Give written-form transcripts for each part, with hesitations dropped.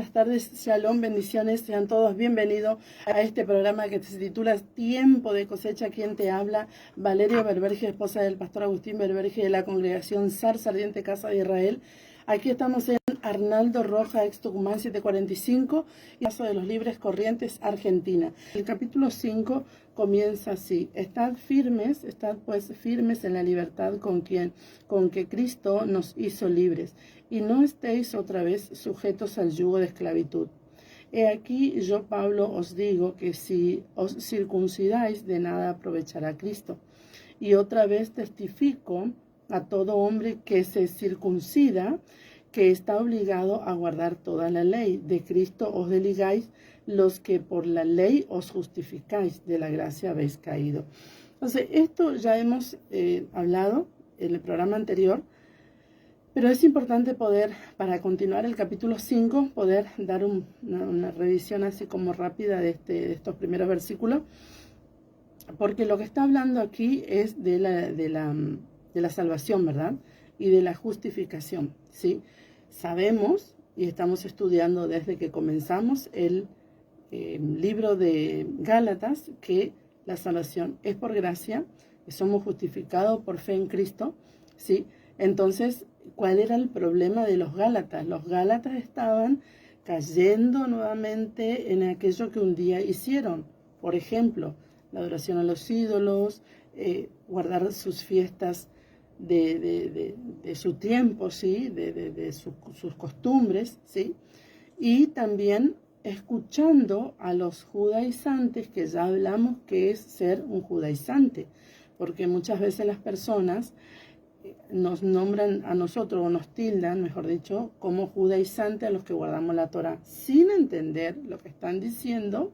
buenas tardes, shalom, bendiciones, sean todos bienvenidos a este programa que se titula Tiempo de Cosecha. Quien te habla, Valeria Berberge, esposa del pastor Agustín Berberge de la congregación Zarza Ardiente Casa de Israel. Aquí estamos en Arnaldo Roja, ex Tucumán 745, y Paso de los Libres Corrientes, Argentina. El capítulo 5 comienza así: estad pues firmes en la libertad con que Cristo nos hizo libres, y no estéis otra vez sujetos al yugo de esclavitud. He aquí yo, Pablo, os digo que si os circuncidáis, de nada aprovechará Cristo. Y otra vez testifico a todo hombre que se circuncida, que está obligado a guardar toda la ley. De Cristo os desligáis los que por la ley os justificáis, de la gracia habéis caído. Entonces, esto ya hemos hablado en el programa anterior, pero es importante poder, para continuar el capítulo 5, poder dar una revisión así como rápida de estos primeros versículos, porque lo que está hablando aquí es de la salvación, ¿verdad? Y de la justificación, ¿sí? Sabemos, y estamos estudiando desde que comenzamos el libro de Gálatas, que la salvación es por gracia, que somos justificados por fe en Cristo, ¿sí? Entonces, ¿cuál era el problema de los Gálatas? Los Gálatas estaban cayendo nuevamente en aquello que un día hicieron. Por ejemplo, la adoración a los ídolos, guardar sus fiestas de su tiempo, ¿sí? Sus costumbres, ¿sí? Y también escuchando a los judaizantes, que ya hablamos que es ser un judaizante, porque muchas veces las personas nos nombran a nosotros, o nos tildan, mejor dicho, como judaizantes a los que guardamos la Torá, sin entender lo que están diciendo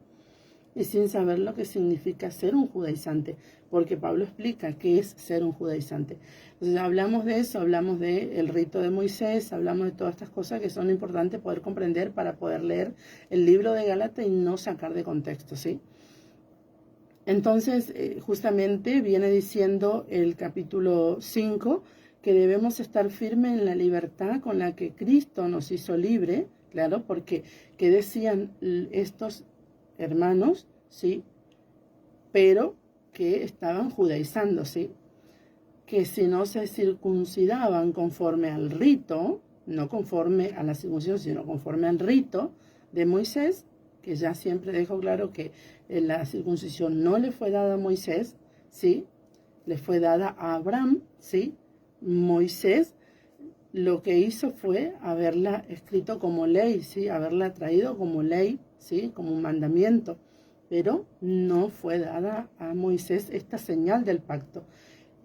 y sin saber lo que significa ser un judaizante, porque Pablo explica qué es ser un judaizante. Entonces hablamos de eso, hablamos del rito de Moisés, hablamos de todas estas cosas que son importantes poder comprender para poder leer el libro de Gálatas y no sacar de contexto, ¿sí? Entonces, justamente viene diciendo el capítulo 5 que debemos estar firmes en la libertad con la que Cristo nos hizo libre, claro, porque ¿qué decían estos hermanos? ¿Sí? Pero que estaban judaizando, ¿sí? Que si no se circuncidaban conforme al rito, no conforme a la circuncisión, sino conforme al rito de Moisés, que ya siempre dejó claro que la circuncisión no le fue dada a Moisés, ¿sí? Le fue dada a Abraham, ¿sí? Moisés lo que hizo fue haberla escrito como ley, ¿sí? Haberla traído como ley, ¿sí? Como un mandamiento, pero no fue dada a Moisés esta señal del pacto.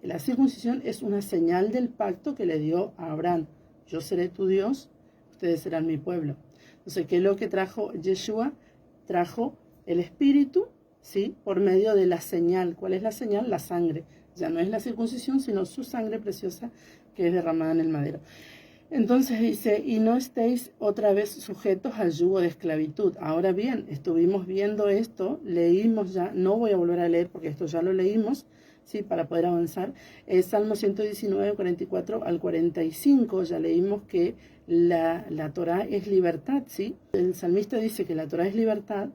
La circuncisión es una señal del pacto que le dio a Abraham. Yo seré tu Dios, ustedes serán mi pueblo. Entonces, ¿qué es lo que trajo Yeshua? Trajo el Espíritu, ¿sí? Por medio de la señal. ¿Cuál es la señal? La sangre. Ya no es la circuncisión, sino su sangre preciosa que es derramada en el madero. Entonces dice, y no estéis otra vez sujetos al yugo de esclavitud. Ahora bien, estuvimos viendo esto, leímos ya, no voy a volver a leer porque esto ya lo leímos, ¿sí? Para poder avanzar. Salmo 119, 44 al 45, ya leímos que la Torá es libertad, ¿sí? El salmista dice que la Torá es libertad.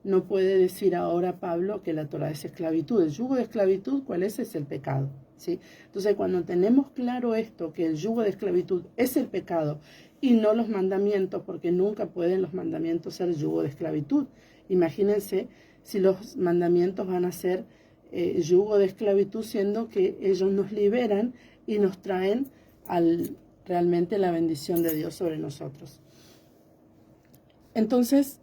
No puede decir ahora Pablo que la Torá es esclavitud. El yugo de esclavitud, ¿cuál es? Es el pecado, ¿sí? Entonces, cuando tenemos claro esto, que el yugo de esclavitud es el pecado y no los mandamientos, porque nunca pueden los mandamientos ser yugo de esclavitud. Imagínense si los mandamientos van a ser yugo de esclavitud, siendo que ellos nos liberan y nos traen realmente la bendición de Dios sobre nosotros. Entonces,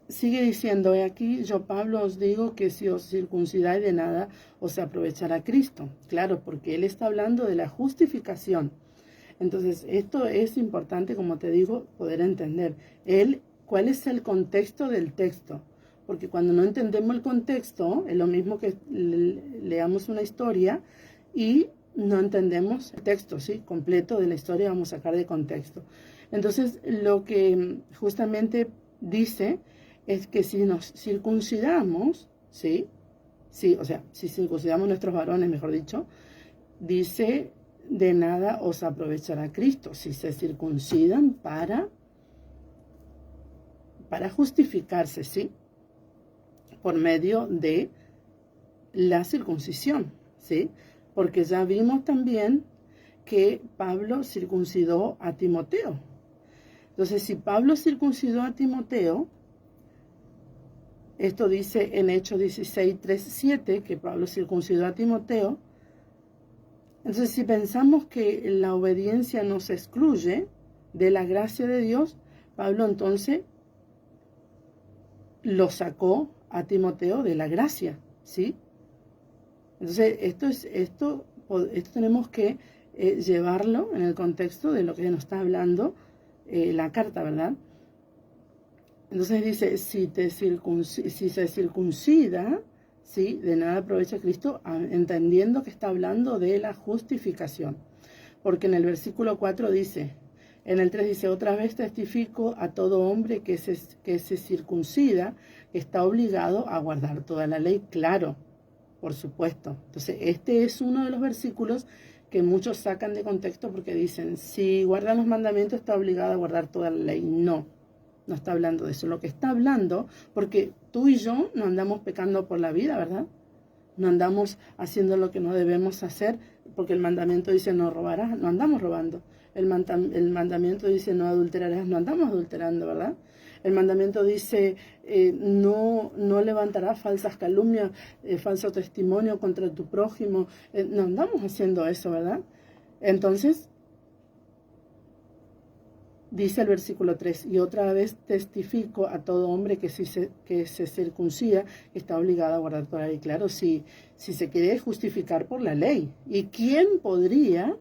sigue diciendo, aquí yo, Pablo, os digo que si os circuncidáis, de nada os aprovechará Cristo. Claro, porque él está hablando de la justificación. Entonces, esto es importante, como te digo, poder entender. ¿Cuál es el contexto del texto? Porque cuando no entendemos el contexto, es lo mismo que leamos una historia y no entendemos el texto, ¿sí? Completo de la historia vamos a sacar de contexto. Entonces, lo que justamente dice es que si nos circuncidamos, ¿sí? Sí, o sea, si circuncidamos nuestros varones, mejor dicho, dice, de nada os aprovechará Cristo. Si se circuncidan para para justificarse, ¿sí? Por medio de la circuncisión, ¿sí? Porque ya vimos también que Pablo circuncidó a Timoteo. Entonces, si Pablo circuncidó a Timoteo, esto dice en Hechos 16, 3, 7, que Pablo circuncidó a Timoteo. Entonces, si pensamos que la obediencia nos excluye de la gracia de Dios, Pablo entonces lo sacó a Timoteo de la gracia, ¿sí? Entonces, esto tenemos que llevarlo en el contexto de lo que nos está hablando la carta, ¿verdad? Entonces dice, si se circuncida, ¿sí? De nada aprovecha Cristo, entendiendo que está hablando de la justificación. Porque en el versículo 4 dice, en el 3 dice, otra vez testifico a todo hombre que se circuncida, está obligado a guardar toda la ley, claro, por supuesto. Entonces, este es uno de los versículos que muchos sacan de contexto porque dicen, si guardan los mandamientos está obligado a guardar toda la ley. No está hablando de eso. Lo que está hablando, porque tú y yo no andamos pecando por la vida, ¿verdad? No andamos haciendo lo que no debemos hacer, porque el mandamiento dice no robarás, no andamos robando. El mandamiento dice no adulterarás, no andamos adulterando, ¿verdad? El mandamiento dice no levantarás falsas calumnias, falso testimonio contra tu prójimo. No andamos haciendo eso, ¿verdad? Entonces, dice el versículo 3, y otra vez testifico a todo hombre que se circuncida está obligado a guardar toda la ley. Claro, si se quiere justificar por la ley. ¿Y quién podría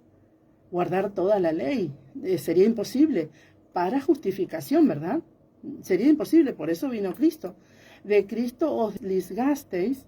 guardar toda la ley? Sería imposible. Para justificación, ¿verdad? Sería imposible, por eso vino Cristo. De Cristo os ligasteis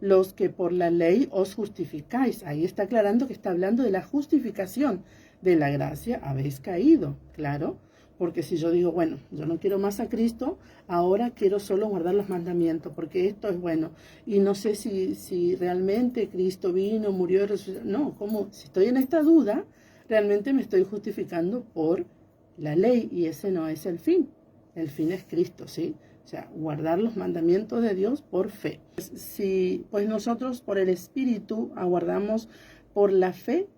los que por la ley os justificáis. Ahí está aclarando que está hablando de la justificación. De la gracia habéis caído, claro, porque si yo digo, bueno, yo no quiero más a Cristo, ahora quiero solo guardar los mandamientos, porque esto es bueno, y no sé si realmente Cristo vino, murió y resucitó. No, como si estoy en esta duda, realmente me estoy justificando por la ley, y ese no es el fin es Cristo, ¿sí? O sea, guardar los mandamientos de Dios por fe. Si pues nosotros por el Espíritu aguardamos por la fe,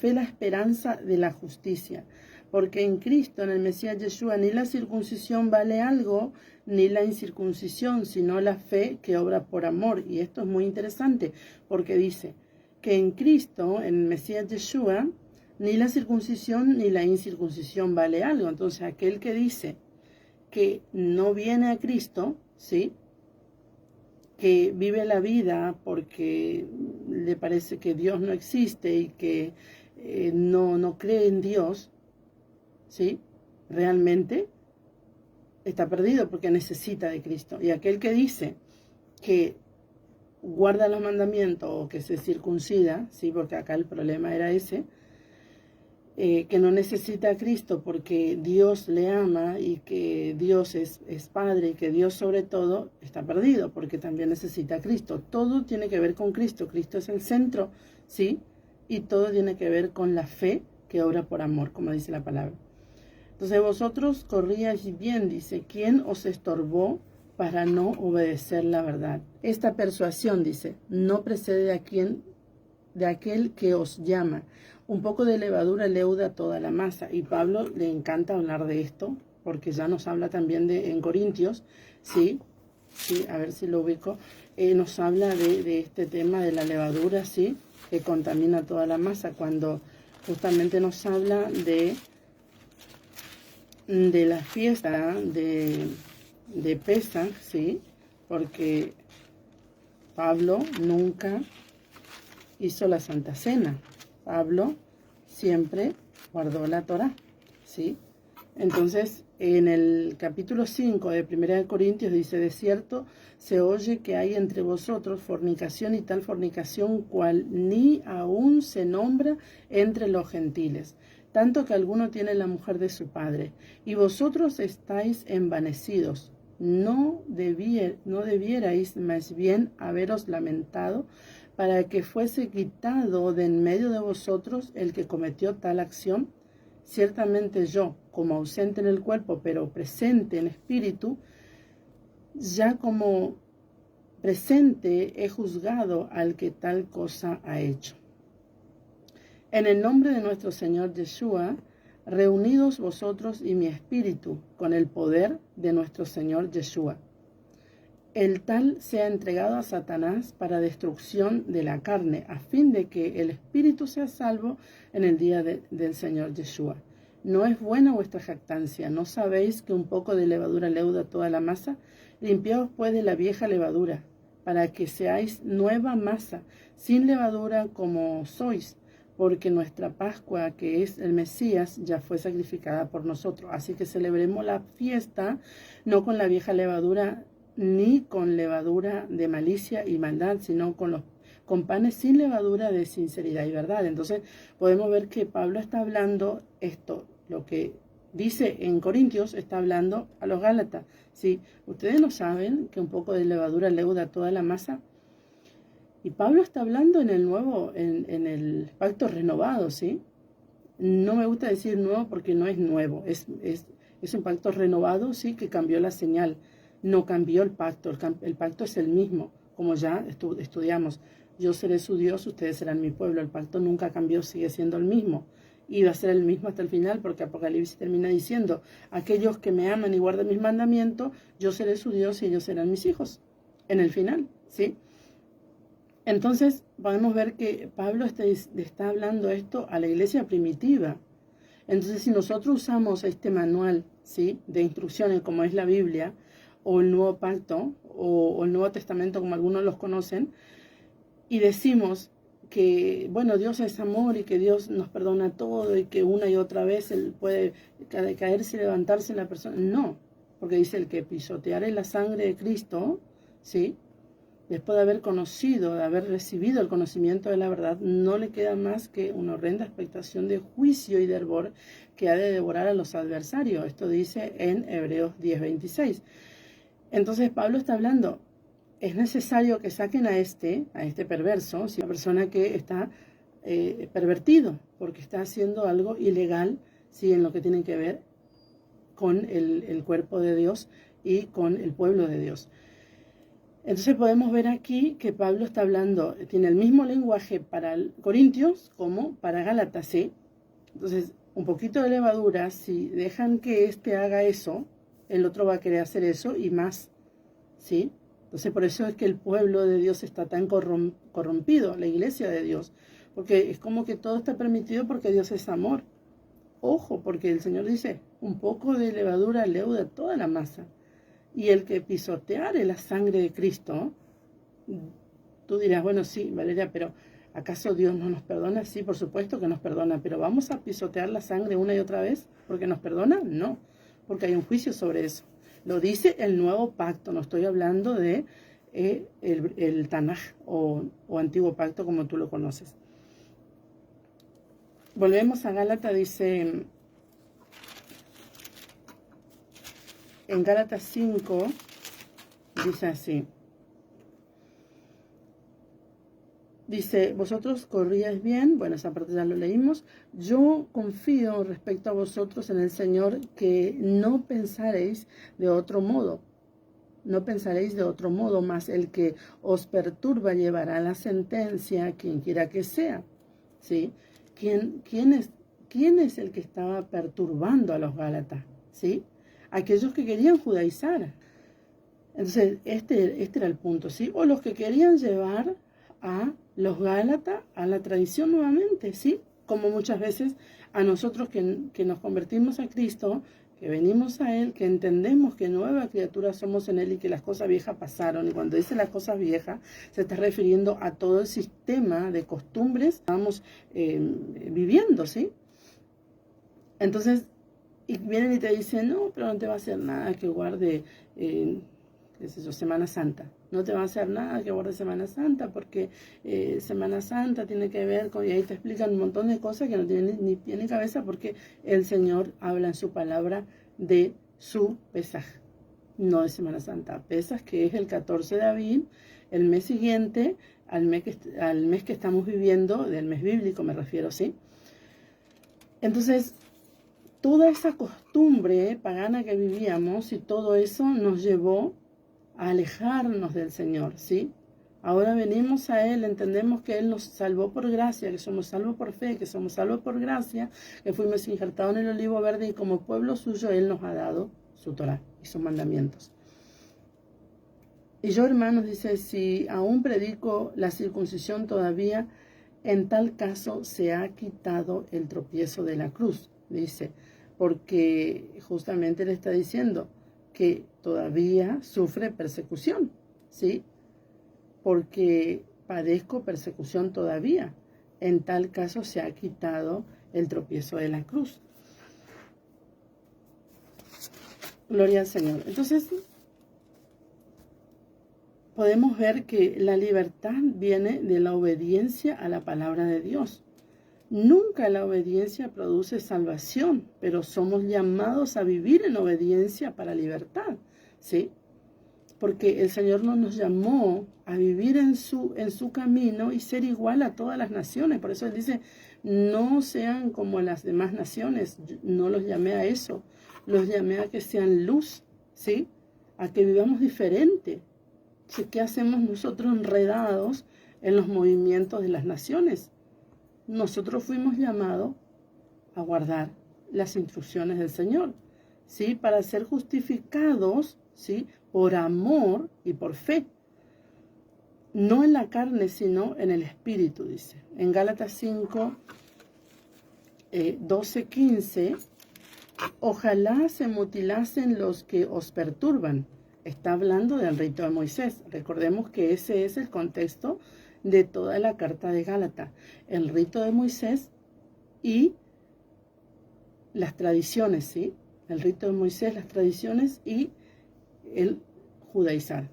la esperanza de la justicia. Porque en Cristo, en el Mesías Yeshua, ni la circuncisión vale algo, ni la incircuncisión, sino la fe que obra por amor. Y esto es muy interesante, porque dice que en Cristo, en el Mesías Yeshua, ni la circuncisión ni la incircuncisión vale algo. Entonces, aquel que dice que no viene a Cristo, ¿sí?, que vive la vida porque le parece que Dios no existe y que no cree en Dios, ¿sí?, realmente está perdido porque necesita de Cristo. Y aquel que dice que guarda los mandamientos o que se circuncida, ¿sí?, porque acá el problema era ese, que no necesita a Cristo porque Dios le ama y que Dios es Padre y que Dios sobre todo, está perdido porque también necesita a Cristo. Todo tiene que ver con Cristo. Cristo es el centro, ¿sí? Y todo tiene que ver con la fe que obra por amor, como dice la palabra. Entonces vosotros corríais bien, dice, ¿quién os estorbó para no obedecer la verdad? Esta persuasión, dice, no precede de aquel que os llama. Un poco de levadura leuda toda la masa. Y Pablo le encanta hablar de esto, porque ya nos habla también en Corintios, ¿sí? Sí, a ver si lo ubico. Nos habla de este tema de la levadura, ¿sí?, que contamina toda la masa, cuando justamente nos habla de la fiesta de Pesaj, ¿sí? Porque Pablo nunca hizo la Santa Cena. Pablo siempre guardó la Torá, ¿sí? Entonces, en el capítulo 5 de 1 Corintios dice, de cierto, se oye que hay entre vosotros fornicación y tal fornicación cual ni aún se nombra entre los gentiles, tanto que alguno tiene la mujer de su padre, y vosotros estáis envanecidos. No debierais más bien haberos lamentado para que fuese quitado de en medio de vosotros el que cometió tal acción, ciertamente yo, como ausente en el cuerpo, pero presente en espíritu, ya como presente he juzgado al que tal cosa ha hecho. En el nombre de nuestro Señor Yeshua, reunidos vosotros y mi espíritu con el poder de nuestro Señor Yeshua. El tal sea entregado a Satanás para destrucción de la carne, a fin de que el espíritu sea salvo en el día del Señor Yeshua. ¿No es buena vuestra jactancia? ¿No sabéis que un poco de levadura leuda toda la masa? Limpiaos pues de la vieja levadura, para que seáis nueva masa, sin levadura como sois, porque nuestra Pascua, que es el Mesías, ya fue sacrificada por nosotros. Así que celebremos la fiesta, no con la vieja levadura, ni con levadura de malicia y maldad, sino con panes sin levadura de sinceridad y verdad. Entonces podemos ver que Pablo está hablando esto, lo que dice en Corintios, está hablando a los Gálatas. ¿Sí? Ustedes no saben que un poco de levadura leuda toda la masa. Y Pablo está hablando en el pacto renovado, ¿sí? No me gusta decir nuevo porque no es nuevo, es un pacto renovado, sí, que cambió la señal. No cambió el pacto es el mismo, como ya estudiamos. Yo seré su Dios, ustedes serán mi pueblo. El pacto nunca cambió, sigue siendo el mismo. Y va a ser el mismo hasta el final, porque Apocalipsis termina diciendo, aquellos que me aman y guardan mis mandamientos, yo seré su Dios y ellos serán mis hijos. En el final, ¿sí? Entonces podemos ver que Pablo está hablando esto a la iglesia primitiva. Entonces si nosotros usamos este manual, ¿sí?, de instrucciones como es la Biblia, o el Nuevo Pacto, o el Nuevo Testamento como algunos los conocen, y decimos que, bueno, Dios es amor y que Dios nos perdona todo y que una y otra vez Él puede caerse y levantarse en la persona. No, porque dice el que pisoteare la sangre de Cristo, ¿sí?, después de haber conocido, de haber recibido el conocimiento de la verdad, no le queda más que una horrenda expectación de juicio y de hervor que ha de devorar a los adversarios. Esto dice en Hebreos 10:26. Entonces Pablo está hablando, es necesario que saquen a este perverso, ¿sí?, una persona que está pervertido, porque está haciendo algo ilegal, ¿sí?, en lo que tiene que ver con el cuerpo de Dios y con el pueblo de Dios. Entonces podemos ver aquí que Pablo está hablando, tiene el mismo lenguaje para Corintios como para Gálatas, ¿sí? Entonces, un poquito de levadura, si dejan que éste haga eso, el otro va a querer hacer eso y más, ¿sí? Entonces por eso es que el pueblo de Dios está tan corrompido, la iglesia de Dios, porque es como que todo está permitido porque Dios es amor. Ojo, porque el Señor dice, un poco de levadura leuda toda la masa. Y el que pisoteare la sangre de Cristo, tú dirás, bueno, sí, Valeria, pero ¿acaso Dios no nos perdona? Sí, por supuesto que nos perdona, pero ¿vamos a pisotear la sangre una y otra vez porque nos perdona? No, porque hay un juicio sobre eso. Lo dice el nuevo pacto, no estoy hablando de el Tanaj o antiguo pacto como tú lo conoces. Volvemos a Gálatas, dice en Gálatas 5, dice así. Dice, vosotros corríais bien, bueno, esa parte ya lo leímos. Yo confío respecto a vosotros en el Señor que no pensaréis de otro modo. No pensaréis de otro modo, mas el que os perturba llevará la sentencia, quien quiera que sea. ¿Sí? ¿Quién es el que estaba perturbando a los Gálatas? ¿Sí? Aquellos que querían judaizar. Entonces, este era el punto, ¿sí? O los que querían llevar a los Gálatas a la tradición nuevamente, ¿sí? Como muchas veces a nosotros que nos convertimos a Cristo, que venimos a Él, que entendemos que nueva criatura somos en Él y que las cosas viejas pasaron. Y cuando dice las cosas viejas, se está refiriendo a todo el sistema de costumbres que estamos viviendo, ¿sí? Entonces, y vienen y te dicen, no, pero no te va a hacer nada que guarde, qué sé yo, Semana Santa. No te va a hacer nada que guarde Semana Santa, porque Semana Santa tiene que ver con, y ahí te explican un montón de cosas que no tienen ni pie ni cabeza, porque el Señor habla en su palabra de su Pesaj, no de Semana Santa. Pesaj, que es el 14 de Abril, el mes siguiente al mes que estamos viviendo, del mes bíblico me refiero, ¿sí? Entonces, toda esa costumbre pagana que vivíamos y todo eso nos llevó a alejarnos del Señor, ¿sí? Ahora venimos a Él, entendemos que Él nos salvó por gracia, que somos salvos por fe, que somos salvos por gracia, que fuimos injertados en el olivo verde y como pueblo suyo Él nos ha dado su Torá y sus mandamientos. Y yo, hermanos, dice, si aún predico la circuncisión todavía, en tal caso se ha quitado el tropiezo de la cruz, dice, porque justamente le está diciendo que todavía sufre persecución, ¿sí? Porque padezco persecución todavía. En tal caso se ha quitado el tropiezo de la cruz. Gloria al Señor. Entonces, podemos ver que la libertad viene de la obediencia a la palabra de Dios. Nunca la obediencia produce salvación, pero somos llamados a vivir en obediencia para libertad, ¿sí? Porque el Señor no nos llamó a vivir en su camino y ser igual a todas las naciones. Por eso Él dice, no sean como las demás naciones. No los llamé a eso. Los llamé a que sean luz, ¿sí? A que vivamos diferente. ¿Qué hacemos nosotros enredados en los movimientos de las naciones? Nosotros fuimos llamados a guardar las instrucciones del Señor, ¿sí? Para ser justificados, ¿sí? Por amor y por fe. No en la carne, sino en el Espíritu, dice. En Gálatas 5, 12, 15, ojalá se mutilasen los que os perturban. Está hablando del rito de Moisés. Recordemos que ese es el contexto de toda la carta de Gálatas. El rito de Moisés y las tradiciones, ¿sí? El rito de Moisés, las tradiciones y el judaizar.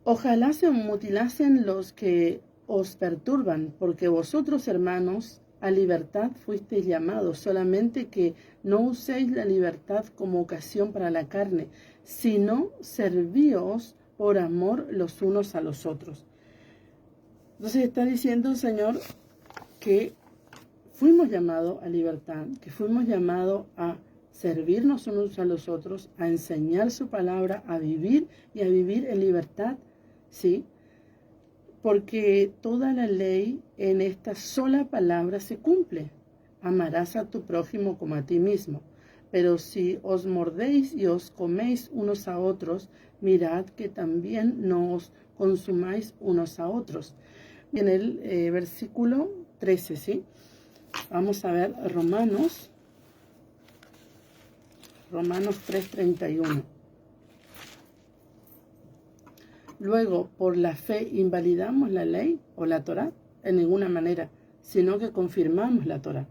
Ojalá se mutilasen los que os perturban, porque vosotros, hermanos, a libertad fuisteis llamados, solamente que no uséis la libertad como ocasión para la carne, sino servíos por amor los unos a los otros. Entonces está diciendo el Señor que fuimos llamados a libertad, que fuimos llamados a servirnos unos a los otros, a enseñar su palabra, a vivir y a vivir en libertad, ¿sí? Porque toda la ley en esta sola palabra se cumple. Amarás a tu prójimo como a ti mismo. Pero si os mordéis y os coméis unos a otros, mirad que también no os consumáis unos a otros. En el versículo 13, ¿sí? Vamos a ver Romanos 3:31. Luego, por la fe invalidamos la ley o la Torá en ninguna manera, sino que confirmamos la Torá.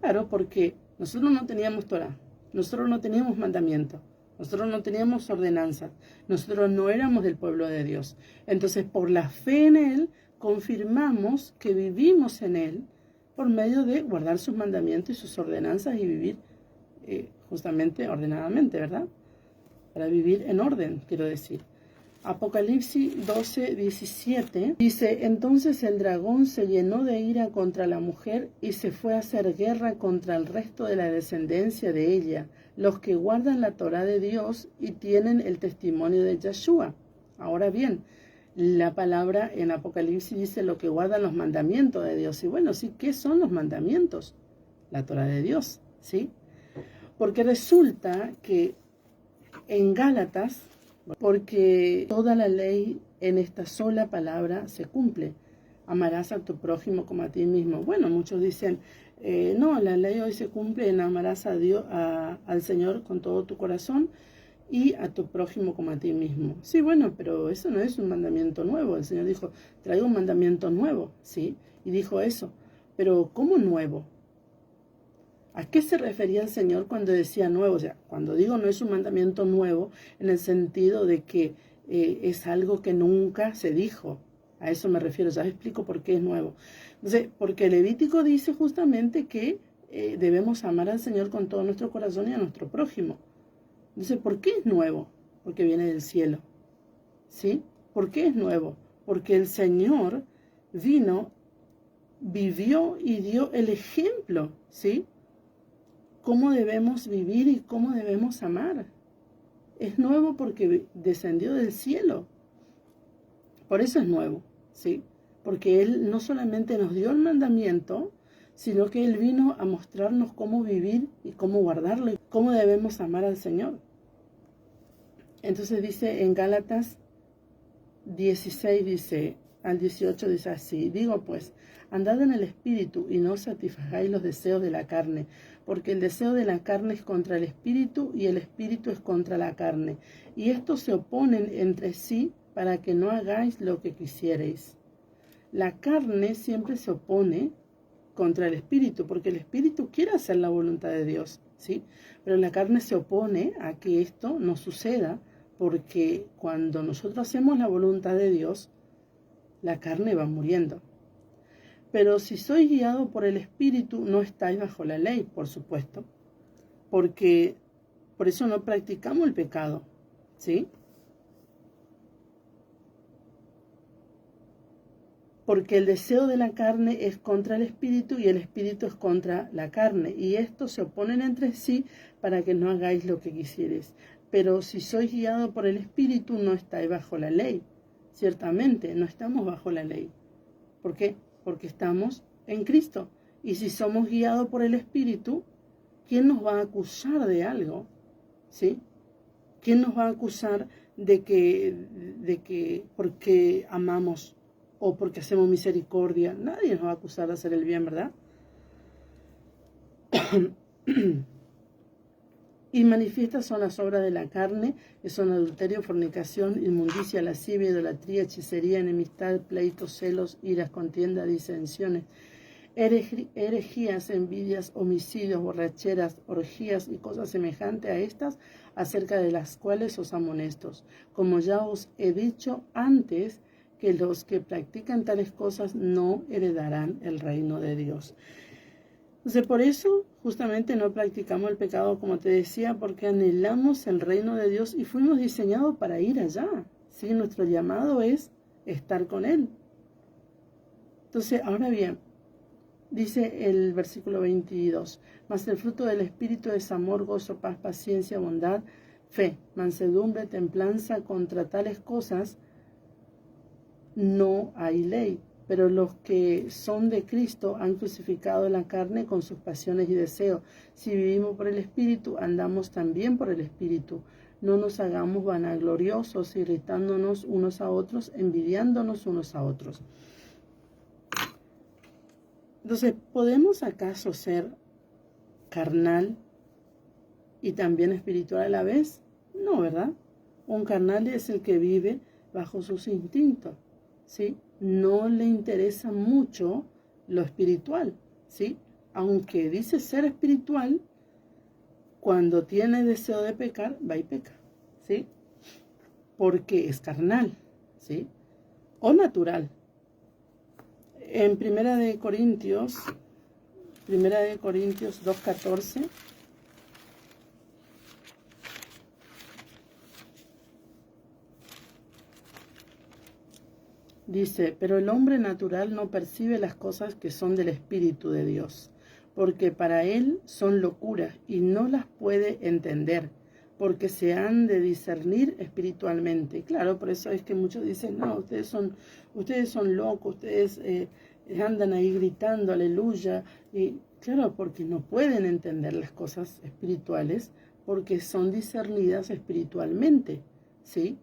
Claro, porque nosotros no teníamos Torá, nosotros no teníamos mandamiento, nosotros no teníamos ordenanzas, nosotros no éramos del pueblo de Dios. Entonces, por la fe en Él, confirmamos que vivimos en Él por medio de guardar sus mandamientos y sus ordenanzas y vivir justamente ordenadamente, ¿verdad? Para vivir en orden, quiero decir. Apocalipsis 12:17 dice, entonces el dragón se llenó de ira contra la mujer y se fue a hacer guerra contra el resto de la descendencia de ella, los que guardan la Torá de Dios y tienen el testimonio de Yeshua. Ahora bien, la palabra en Apocalipsis dice lo que guardan los mandamientos de Dios. Y bueno, sí, ¿qué son los mandamientos? La Torá de Dios, ¿sí? Porque resulta que en Gálatas, porque toda la ley en esta sola palabra se cumple. Amarás a tu prójimo como a ti mismo. Bueno, muchos dicen, no, la ley hoy se cumple en amarás a Dios, al Señor con todo tu corazón y a tu prójimo como a ti mismo. Sí, bueno, pero eso no es un mandamiento nuevo. El Señor dijo, traigo un mandamiento nuevo, ¿sí? Y dijo eso. Pero, ¿cómo nuevo? ¿A qué se refería el Señor cuando decía nuevo? O sea, cuando digo no es un mandamiento nuevo, en el sentido de que es algo que nunca se dijo. A eso me refiero, ya explico por qué es nuevo. Entonces, porque Levítico dice justamente que debemos amar al Señor con todo nuestro corazón y a nuestro prójimo. Entonces, ¿por qué es nuevo? Porque viene del cielo. ¿Sí? ¿Por qué es nuevo? Porque el Señor vino, vivió y dio el ejemplo, ¿sí? cómo debemos vivir y cómo debemos amar. Es nuevo porque descendió del cielo. Por eso es nuevo, ¿sí? Porque Él no solamente nos dio el mandamiento, sino que Él vino a mostrarnos cómo vivir y cómo guardarlo y cómo debemos amar al Señor. Entonces dice en Gálatas 16, dice, al 18 dice así: digo pues, andad en el Espíritu y no satisfagáis los deseos de la carne, porque el deseo de la carne es contra el Espíritu y el Espíritu es contra la carne, y estos se oponen entre sí para que no hagáis lo que quisierais. La carne siempre se opone contra el Espíritu, porque el Espíritu quiere hacer la voluntad de Dios, ¿sí? Pero la carne se opone a que esto no suceda, porque cuando nosotros hacemos la voluntad de Dios, la carne va muriendo. Pero si sois guiado por el Espíritu, no estáis bajo la ley, por supuesto, porque por eso no practicamos el pecado, ¿sí? Porque el deseo de la carne es contra el Espíritu y el Espíritu es contra la carne, y estos se oponen entre sí para que no hagáis lo que quisierais. Pero si sois guiado por el Espíritu, no estáis bajo la ley. Ciertamente, no estamos bajo la ley. ¿Por qué? Porque estamos en Cristo. Y si somos guiados por el Espíritu, ¿quién nos va a acusar de algo? ¿Sí? ¿Quién nos va a acusar de que porque amamos o porque hacemos misericordia? Nadie nos va a acusar de hacer el bien, ¿verdad? Y manifiestas son las obras de la carne, que son adulterio, fornicación, inmundicia, lascivia, idolatría, hechicería, enemistad, pleitos, celos, iras, contienda, disensiones, herejías, envidias, homicidios, borracheras, orgías y cosas semejantes a estas, acerca de las cuales os amonestos. Como ya os he dicho antes, que los que practican tales cosas no heredarán el reino de Dios. Entonces, por eso justamente no practicamos el pecado, como te decía, porque anhelamos el reino de Dios y fuimos diseñados para ir allá, ¿sí? Nuestro llamado es estar con Él. Entonces, ahora bien, dice el versículo 22, mas el fruto del Espíritu es amor, gozo, paz, paciencia, bondad, fe, mansedumbre, templanza. Contra tales cosas no hay ley. Pero los que son de Cristo han crucificado la carne con sus pasiones y deseos. Si vivimos por el Espíritu, andamos también por el Espíritu. No nos hagamos vanagloriosos, irritándonos unos a otros, envidiándonos unos a otros. Entonces, ¿podemos acaso ser carnal y también espiritual a la vez? No, ¿verdad? Un carnal es el que vive bajo sus instintos, ¿sí? No le interesa mucho lo espiritual, ¿sí? Aunque dice ser espiritual, cuando tiene deseo de pecar, va y peca, ¿sí? Porque es carnal, ¿sí? O natural. En Primera de Corintios 2:14, dice: pero el hombre natural no percibe las cosas que son del Espíritu de Dios, porque para él son locuras y no las puede entender, porque se han de discernir espiritualmente. Claro, por eso es que muchos dicen: no, ustedes son locos, ustedes andan ahí gritando aleluya. Y claro, porque no pueden entender las cosas espirituales, porque son discernidas espiritualmente, ¿sí?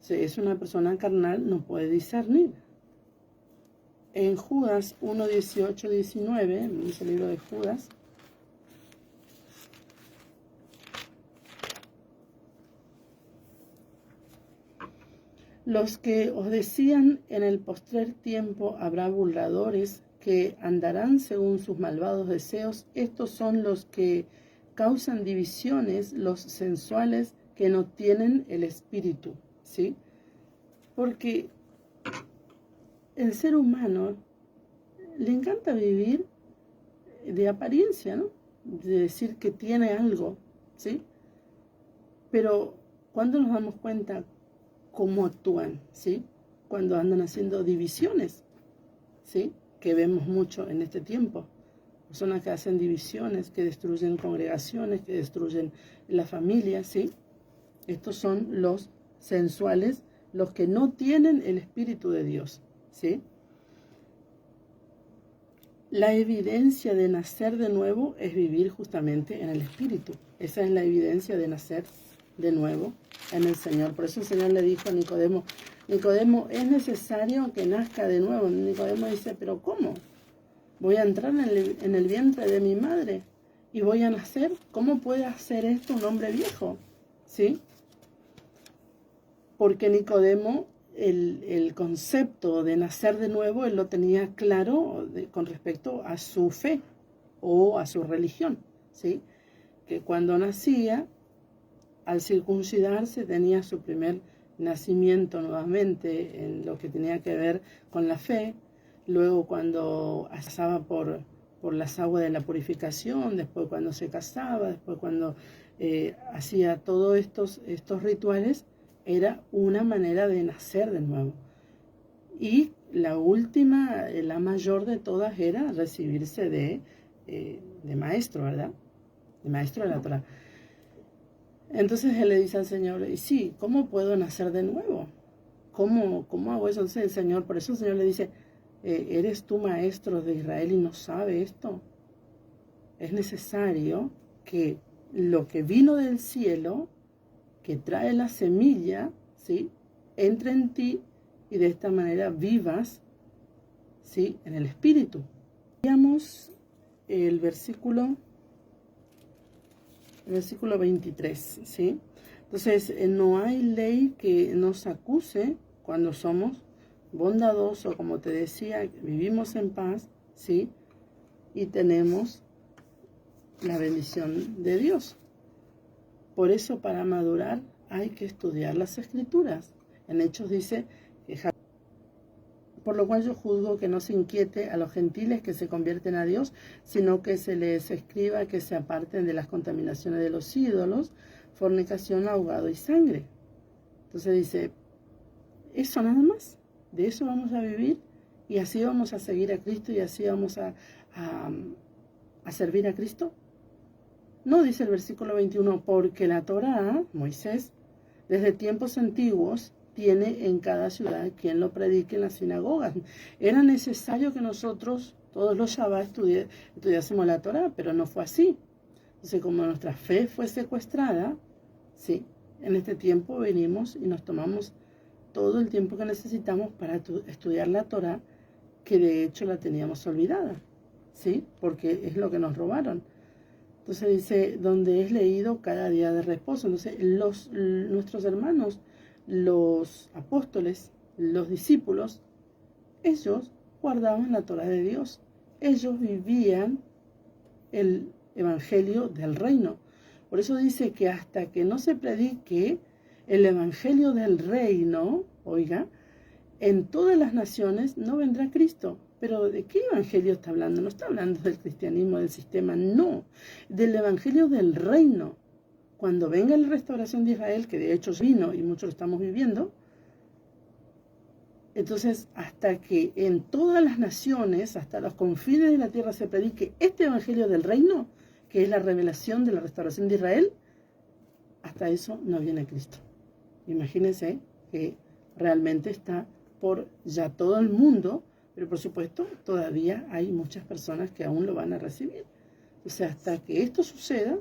Si es una persona carnal, no puede discernir. En Judas 1:18-19, dice el libro de Judas, los que os decían: en el postrer tiempo habrá burladores que andarán según sus malvados deseos. Estos son los que causan divisiones, los sensuales que no tienen el espíritu, ¿sí? Porque el ser humano le encanta vivir de apariencia, ¿no? De decir que tiene algo, ¿sí? Pero cuando nos damos cuenta cómo actúan, ¿sí? Cuando andan haciendo divisiones, ¿sí? Que vemos mucho en este tiempo. personas que hacen divisiones, que destruyen congregaciones, que destruyen la familia, ¿sí? Estos son los sensuales, los que no tienen el Espíritu de Dios, ¿sí? La evidencia de nacer de nuevo es vivir justamente en el Espíritu. Esa es la evidencia de nacer de nuevo en el Señor. Por eso el Señor le dijo a Nicodemo, Nicodemo, es necesario que nazca de nuevo. Nicodemo dice, pero ¿cómo? Voy a entrar en el vientre de mi madre y voy a nacer. ¿Cómo puede hacer esto un hombre viejo? ¿Sí? Porque Nicodemo, el concepto de nacer de nuevo, él lo tenía claro con respecto a su fe o a su religión, ¿sí? Que cuando nacía, al circuncidarse, tenía su primer nacimiento nuevamente en lo que tenía que ver con la fe. Luego cuando pasaba por las aguas de la purificación, después cuando se casaba, después cuando hacía todos estos rituales, era una manera de nacer de nuevo. Y la última, la mayor de todas, era recibirse de maestro, ¿verdad? De maestro de la Torah. Entonces él le dice al Señor, y sí, ¿cómo puedo nacer de nuevo? ¿Cómo hago eso? Entonces el Señor, por eso el Señor le dice, ¿eres tú maestro de Israel y no sabe esto? Es necesario que lo que vino del cielo, que trae la semilla, ¿sí?, entre en ti y de esta manera vivas, ¿sí?, en el Espíritu. Veamos el versículo 23, ¿sí? Entonces, no hay ley que nos acuse cuando somos bondadosos, como te decía, vivimos en paz, ¿sí? Y tenemos la bendición de Dios. Por eso, para madurar, hay que estudiar las Escrituras. En Hechos dice, por lo cual yo juzgo que no se inquiete a los gentiles que se convierten a Dios, sino que se les escriba que se aparten de las contaminaciones de los ídolos, fornicación, ahogado y sangre. Entonces dice, eso nada más, de eso vamos a vivir y así vamos a seguir a Cristo y así vamos a servir a Cristo. No, dice el versículo 21, porque la Torá, Moisés, desde tiempos antiguos, tiene en cada ciudad quien lo predique en las sinagogas. Era necesario que nosotros, todos los Shabbat, estudiásemos la Torá, pero no fue así. Entonces, como nuestra fe fue secuestrada, sí, en este tiempo venimos y nos tomamos todo el tiempo que necesitamos para estudiar la Torá, que de hecho la teníamos olvidada, ¿sí? Porque es lo que nos robaron. Entonces dice, donde es leído cada día de reposo. Entonces nuestros hermanos, los apóstoles, los discípulos, ellos guardaban la Torá de Dios. Ellos vivían el evangelio del reino. Por eso dice que hasta que no se predique el evangelio del reino, oiga, en todas las naciones no vendrá Cristo. Pero ¿de qué evangelio está hablando? No está hablando del cristianismo, del sistema, no. Del evangelio del reino. Cuando venga la restauración de Israel, que de hecho vino y muchos lo estamos viviendo, entonces hasta que en todas las naciones, hasta los confines de la tierra se predique este evangelio del reino, que es la revelación de la restauración de Israel, hasta eso no viene Cristo. Imagínense que realmente está por ya todo el mundo, pero por supuesto todavía hay muchas personas que aún lo van a recibir. O sea, hasta que esto suceda,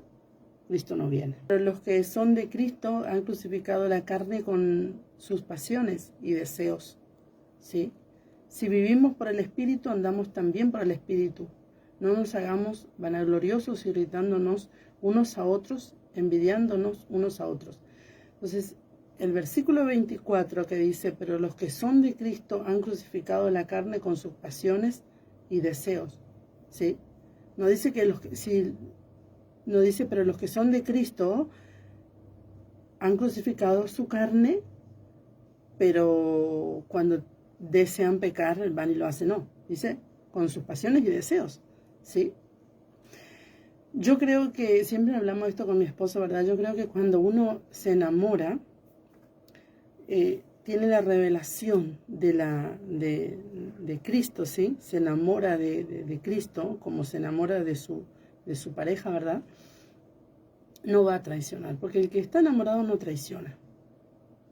Cristo no viene. Pero los que son de Cristo han crucificado la carne con sus pasiones y deseos, ¿sí? Si vivimos por el Espíritu, andamos también por el Espíritu. No nos hagamos vanagloriosos, irritándonos unos a otros, envidiándonos unos a otros. Entonces, el versículo 24 que dice, pero los que son de Cristo han crucificado la carne con sus pasiones y deseos, ¿sí? No dice que no dice, pero los que son de Cristo han crucificado su carne, pero cuando desean pecar van y lo hacen, no. Dice, con sus pasiones y deseos, ¿sí? Yo creo que, siempre hablamos de esto con mi esposo, ¿verdad? Yo creo que cuando uno se enamora, tiene la revelación de Cristo, ¿sí? Se enamora de Cristo como se enamora de su pareja, ¿verdad? No va a traicionar, porque el que está enamorado no traiciona.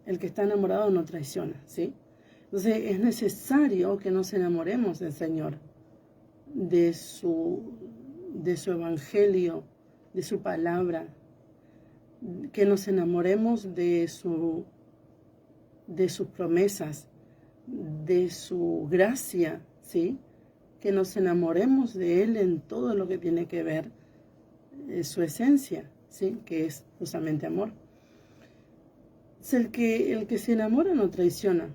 El que está enamorado no traiciona, ¿sí? Entonces es necesario que nos enamoremos del Señor, de su evangelio, de su palabra, que nos enamoremos de sus promesas, de su gracia, ¿sí? Que nos enamoremos de Él en todo lo que tiene que ver su esencia, ¿sí? Que es justamente amor. Es el que se enamora no traiciona.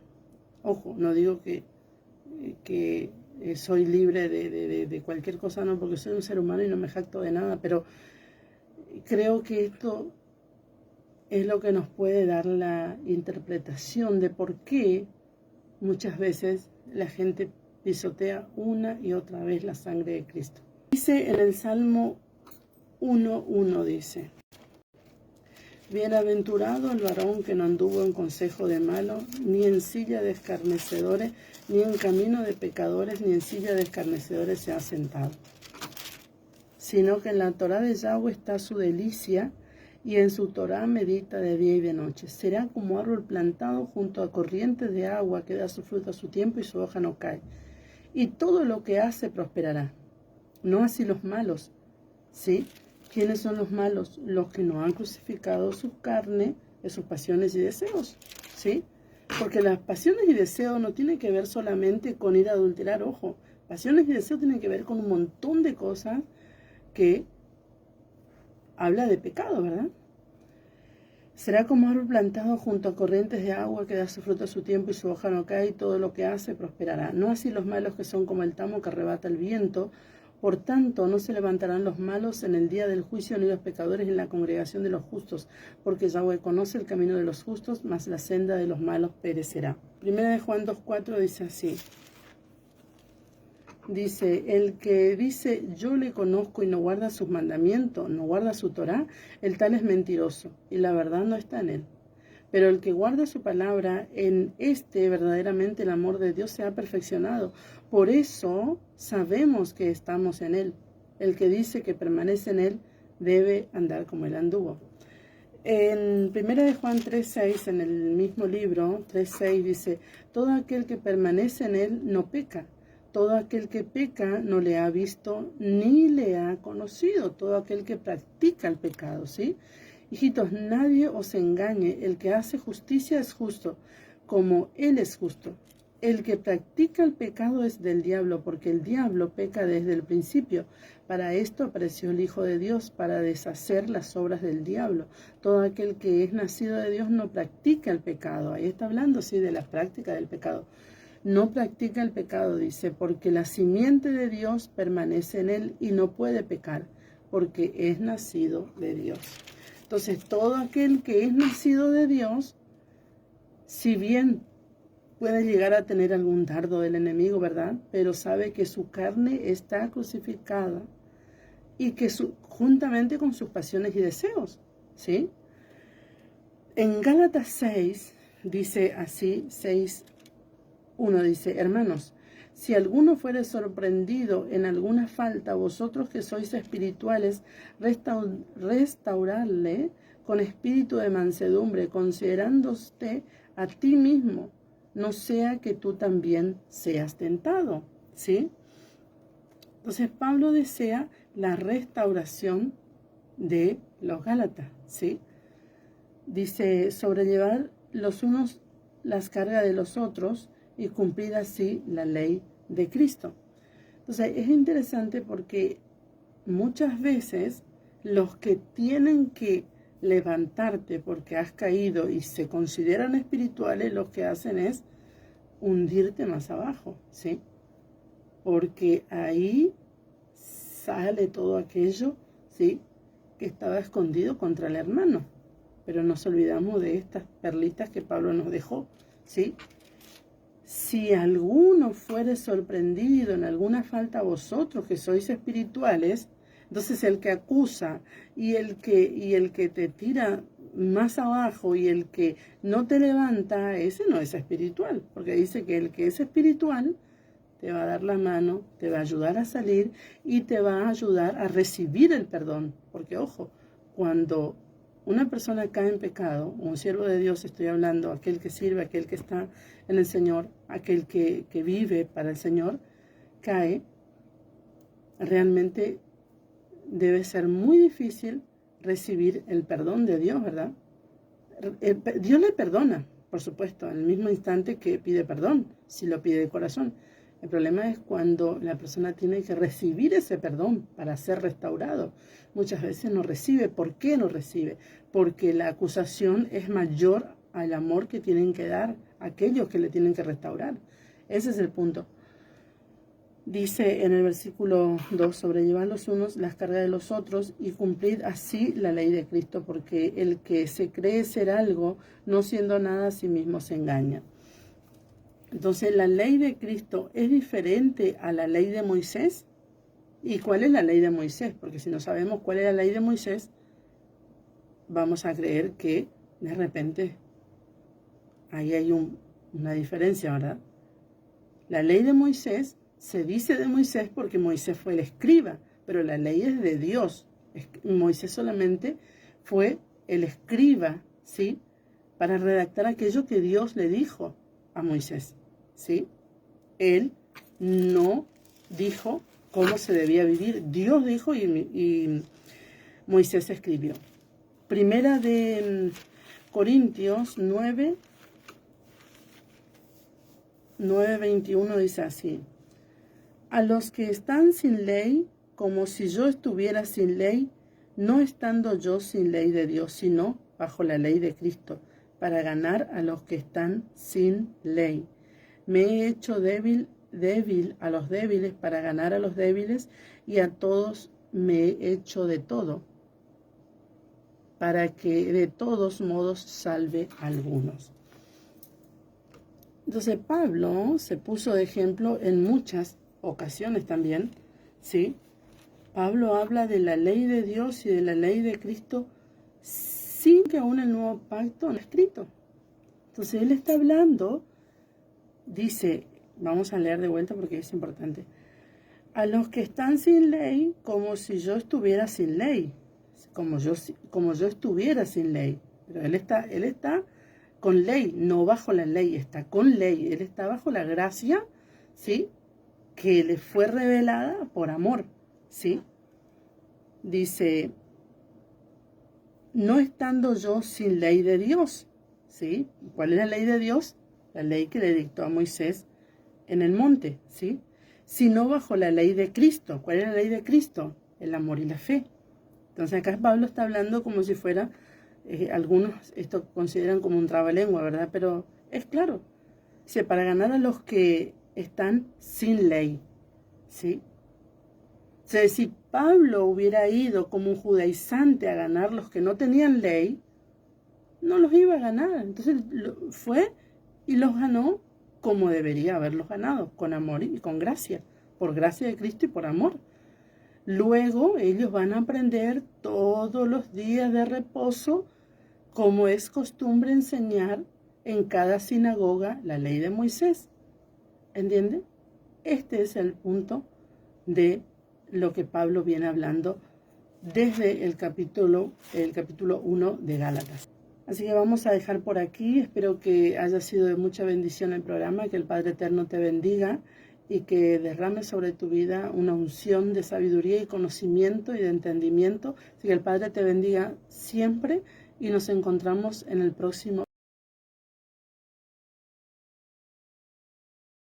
Ojo, no digo que soy libre de cualquier cosa, no, porque soy un ser humano y no me jacto de nada, pero creo que esto es lo que nos puede dar la interpretación de por qué muchas veces la gente pisotea una y otra vez la sangre de Cristo. Dice en el Salmo 1:1, dice: bienaventurado el varón que no anduvo en consejo de malos, ni en silla de escarnecedores, ni en camino de pecadores, ni en silla de escarnecedores se ha sentado, sino que en la Torá de Yahweh está su delicia, y en su Torá medita de día y de noche. Será como árbol plantado junto a corrientes de agua, que da su fruto a su tiempo y su hoja no cae. Y todo lo que hace prosperará. No así los malos, ¿sí? ¿Quiénes son los malos? Los que no han crucificado su carne de sus pasiones y deseos, ¿sí? Porque las pasiones y deseos no tienen que ver solamente con ir a adulterar, ojo. Pasiones y deseos tienen que ver con un montón de cosas que habla de pecado, ¿verdad? Será como árbol plantado junto a corrientes de agua, que da su fruto a su tiempo y su hoja no cae, y todo lo que hace prosperará. No así los malos, que son como el tamo que arrebata el viento. Por tanto, no se levantarán los malos en el día del juicio, ni los pecadores en la congregación de los justos, porque Yahweh conoce el camino de los justos, mas la senda de los malos perecerá. Primera de Juan 2:4 dice así. Dice: el que dice yo le conozco y no guarda sus mandamientos, no guarda su Torá, el tal es mentiroso, y la verdad no está en él. Pero el que guarda su palabra, en este verdaderamente el amor de Dios se ha perfeccionado. Por eso sabemos que estamos en él. El que dice que permanece en él debe andar como él anduvo. En 1 de Juan 3:6, en el mismo libro, 3:6, dice: todo aquel que permanece en él no peca. Todo aquel que peca no le ha visto ni le ha conocido. Todo aquel que practica el pecado, ¿sí? Hijitos, nadie os engañe. El que hace justicia es justo, como él es justo. El que practica el pecado es del diablo, porque el diablo peca desde el principio. Para esto apareció el Hijo de Dios, para deshacer las obras del diablo. Todo aquel que es nacido de Dios no practica el pecado. Ahí está hablando, sí, de la práctica del pecado. No practica el pecado, dice, porque la simiente de Dios permanece en él y no puede pecar, porque es nacido de Dios. Entonces, todo aquel que es nacido de Dios, si bien puede llegar a tener algún dardo del enemigo, ¿verdad? Pero sabe que su carne está crucificada y que juntamente con sus pasiones y deseos, ¿sí? En Gálatas 6, dice así, 6:1, dice: hermanos, si alguno fuere sorprendido en alguna falta, vosotros que sois espirituales, restaurarle con espíritu de mansedumbre, considerándote a ti mismo, no sea que tú también seas tentado, ¿sí? Entonces Pablo desea la restauración de los Gálatas, ¿sí? Dice: sobrellevar los unos las cargas de los otros y cumplir así la ley de Cristo. Entonces es interesante porque muchas veces los que tienen que levantarte porque has caído y se consideran espirituales, lo que hacen es hundirte más abajo, ¿sí? Porque ahí sale todo aquello, ¿sí?, que estaba escondido contra el hermano. Pero nos olvidamos de estas perlitas que Pablo nos dejó, ¿sí? Si alguno fuere sorprendido en alguna falta, vosotros que sois espirituales, entonces el que acusa y el que te tira más abajo y el que no te levanta, ese no es espiritual, porque dice que el que es espiritual te va a dar la mano, te va a ayudar a salir y te va a ayudar a recibir el perdón. Porque ojo, cuando una persona cae en pecado, un siervo de Dios, estoy hablando, aquel que sirve, aquel que está en el Señor, aquel que vive para el Señor, cae, realmente debe ser muy difícil recibir el perdón de Dios, ¿verdad? Dios le perdona, por supuesto, en el mismo instante que pide perdón, si lo pide de corazón. El problema es cuando la persona tiene que recibir ese perdón para ser restaurado. Muchas veces no recibe. ¿Por qué no recibe? Porque la acusación es mayor al amor que tienen que dar aquellos que le tienen que restaurar. Ese es el punto. Dice en el versículo 2, sobrellevad los unos las cargas de los otros y cumplid así la ley de Cristo, porque el que se cree ser algo, no siendo nada a sí mismo se engaña. Entonces, la ley de Cristo es diferente a la ley de Moisés. ¿Y cuál es la ley de Moisés? Porque si no sabemos cuál es la ley de Moisés, vamos a creer que de repente ahí hay una diferencia, ¿verdad? La ley de Moisés se dice de Moisés porque Moisés fue el escriba, pero la ley es de Dios. Moisés solamente fue el escriba, ¿sí? Para redactar aquello que Dios le dijo a Moisés, ¿sí? Él no dijo cómo se debía vivir. Dios dijo y Moisés escribió. Primera de Corintios 9:21 dice así: a los que están sin ley, como si yo estuviera sin ley, no estando yo sin ley de Dios, sino bajo la ley de Cristo, para ganar a los que están sin ley. Me he hecho débil a los débiles para ganar a los débiles, y a todos me he hecho de todo, para que de todos modos salve a algunos. Entonces Pablo se puso de ejemplo en muchas ocasiones también, ¿sí? Pablo habla de la ley de Dios y de la ley de Cristo sin que aún el nuevo pacto no escrito. Entonces él está hablando, dice, vamos a leer de vuelta porque es importante, a los que están sin ley, como si yo estuviera sin ley, como yo estuviera sin ley. Pero él está con ley, no bajo la ley, está con ley, él está bajo la gracia, ¿sí?, que le fue revelada por amor, ¿sí? Dice, no estando yo sin ley de Dios, ¿sí? ¿Cuál es la ley de Dios? La ley que le dictó a Moisés en el monte, ¿sí? Sino bajo la ley de Cristo. ¿Cuál es la ley de Cristo? El amor y la fe. Entonces acá Pablo está hablando como si fuera, algunos esto consideran como un trabalengua, ¿verdad? Pero es claro, dice, para ganar a los que están sin ley, ¿sí? O sea, si Pablo hubiera ido como un judaizante a ganar los que no tenían ley, no los iba a ganar. Entonces fue y los ganó como debería haberlos ganado, con amor y con gracia, por gracia de Cristo y por amor. Luego ellos van a aprender todos los días de reposo, como es costumbre enseñar en cada sinagoga la ley de Moisés. ¿Entienden? Este es el punto de lo que Pablo viene hablando desde el capítulo 1 de Gálatas. Así que vamos a dejar por aquí. Espero que haya sido de mucha bendición el programa, que el Padre Eterno te bendiga y que derrame sobre tu vida una unción de sabiduría y conocimiento y de entendimiento. Así que el Padre te bendiga siempre y nos encontramos en el próximo